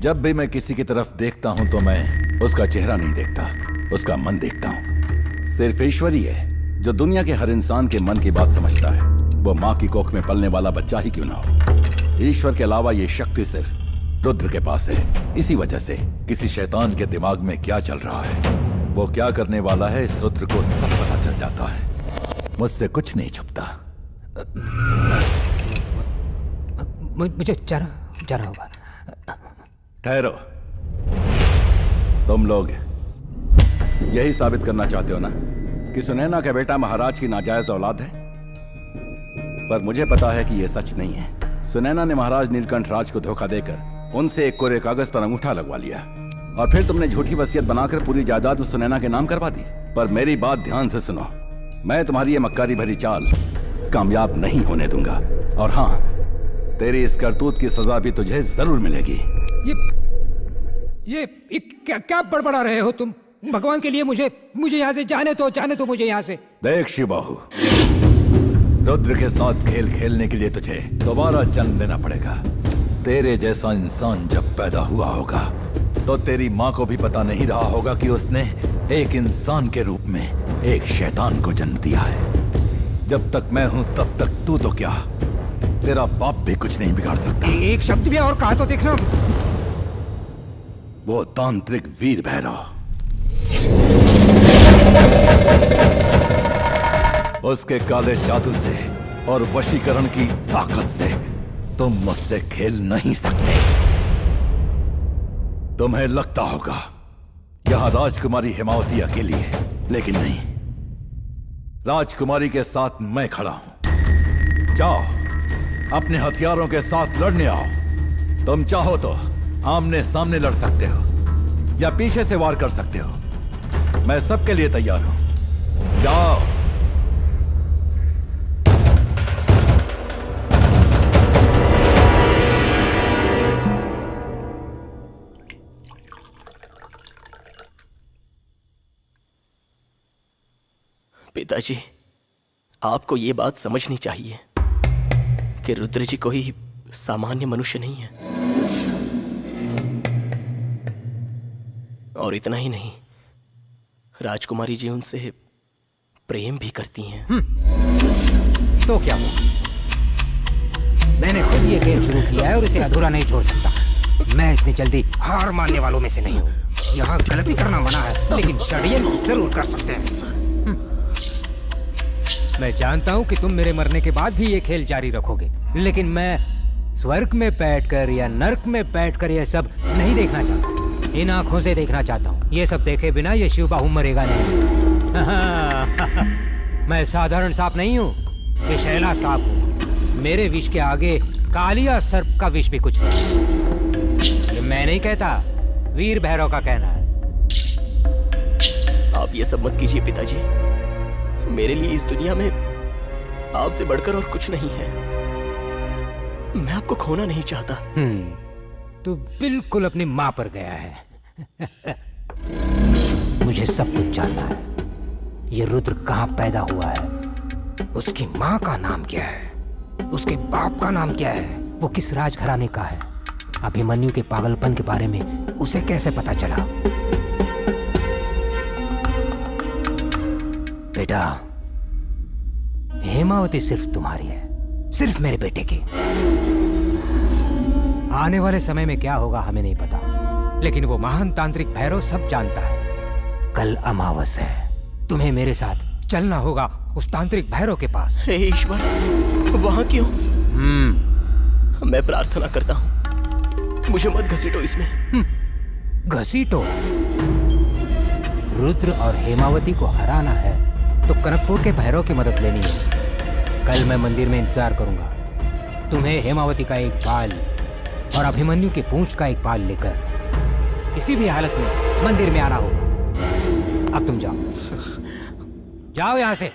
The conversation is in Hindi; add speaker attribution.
Speaker 1: जब भी मैं किसी की तरफ देखता हूं तो मैं उसका चेहरा नहीं देखता, उसका मन देखता हूं। सिर्फ ईश्वर ही है जो दुनिया के हर इंसान के मन की बात समझता है, वो माँ की कोख में पलने वाला बच्चा ही क्यों ना हो। ईश्वर के अलावा ये शक्ति सिर्फ रुद्र के पास है। इसी वजह से किसी शैतान के दिमाग में क्या चल रहा है, वो क्या करने वाला है, इस रुद्र को सब पता चल जाता है। मुझसे कुछ नहीं छुपता।
Speaker 2: मुझे जाना होगा।
Speaker 1: ठहरो, तुम लोग यही साबित करना चाहते हो ना कि सुनैना का बेटा महाराज की नाजायज औलाद है? पर मुझे पता है कि यह सच नहीं है। सुनैना ने महाराज नीलकंठ राज को धोखा देकर उनसे एक कोरे कागज पर अंगूठा लगवा लिया और फिर तुमने झूठी वसीयत बनाकर पूरी जायदाद सुनैना के नाम करवा दी। पर मेरी बात ध्यान से सुनो, मैं तुम्हारी ये मक्कारी भरी चाल कामयाब नहीं होने दूंगा। और हाँ, तेरी इस करतूत की सजा भी तुझे जरूर मिलेगी।
Speaker 2: ये क्या बड़बड़ा रहे हो तुम? भगवान के लिए मुझे यहाँ से जाने तो मुझे यहाँ से।
Speaker 1: देख शिवबाहु, रुद्र के साथ खेल खेलने के लिए तुझे दोबारा जन्म लेना पड़ेगा। तेरे जैसा इंसान जब पैदा हुआ होगा तो तेरी माँ को भी पता नहीं रहा होगा कि उसने एक इंसान के रूप में एक शैतान को जन्म दिया है। जब तक मैं हूं तब तक तू तो क्या, तेरा बाप भी कुछ नहीं बिगाड़ सकता।
Speaker 2: एक शब्द भी और कहा तो देखना।
Speaker 1: वो तांत्रिक वीर भैरव, उसके काले जादू से और वशीकरण की ताकत से तुम मुझसे खेल नहीं सकते। तुम्हें लगता होगा यहां राजकुमारी हेमावती अकेली है, लेकिन नहीं, राजकुमारी के साथ मैं खड़ा हूं। जाओ, अपने हथियारों के साथ लड़ने आओ। तुम चाहो तो आमने सामने लड़ सकते हो या पीछे से वार कर सकते हो। मैं सबके लिए तैयार हूं। जाओ।
Speaker 3: पिताजी, आपको ये बात समझनी चाहिए कि रुद्र जी कोई सामान्य मनुष्य नहीं है। और इतना ही नहीं, राजकुमारी जी उनसे प्रेम भी करती हैं।
Speaker 2: तो क्या हुआ? मैंने खुद ये खेल शुरू किया है और इसे अधूरा नहीं छोड़ सकता। मैं इतनी जल्दी हार मानने वालों में से नहीं हूँ। यहाँ गलती करना मना है, लेकिन षड्यंत्र जरूर कर सकते हैं। मैं जानता हूँ कि तुम मेरे मरने के बाद भी ये खेल जारी रखोगे, लेकिन मैं स्वर्ग में बैठकर या नर्क में बैठकर ये सब नहीं देखना चाहता। इन आंखों से देखना चाहता हूँ। ये सब देखे बिना ये शिवबाहु मरेगा नहीं। मैं साधारण सांप नहीं हूँ, विषैला सांप हूँ। मेरे विष के आगे कालिया सर्प का विष भी कुछ नहीं। ये मैं नहीं कहता, वीर भैरव का कहना है।
Speaker 3: आप ये सब मत कीजिए पिताजी। मेरे लिए इस दुनिया में आपसे बढ़कर और कुछ नहीं है। मैं आपको खोना नहीं चाहता।
Speaker 2: तू बिल्कुल अपनी माँ पर गया है। मुझे सब कुछ जानना है। ये रुद्र कहाँ पैदा हुआ है, उसकी माँ का नाम क्या है, उसके बाप का नाम क्या है, वो किस राजघराने का है, अभिमन्यु के पागलपन के बारे में उसे कैसे पता चला। बेटा, हेमावती सिर्फ तुम्हारी है, सिर्फ मेरे बेटे की। आने वाले समय में क्या होगा हमें नहीं पता, लेकिन वो महान तांत्रिक भैरव सब जानता है। कल अमावस है, तुम्हें मेरे साथ चलना होगा उस तांत्रिक भैरव के पास।
Speaker 3: हे ईश्वर, वहां क्यों? मैं प्रार्थना करता हूँ, मुझे मत घसीटो इसमें।
Speaker 2: घसीटो? रुद्र और हेमावती को हराना है तो कनकपुर के भैरव की मदद लेनी है। कल मैं मंदिर में इंतजार करूंगा। तुम्हें हेमावती का एक बाल और अभिमन्यु की पूंछ का एक बाल लेकर किसी भी हालत में मंदिर में आना होगा। अब तुम जाओ, जाओ यहां से।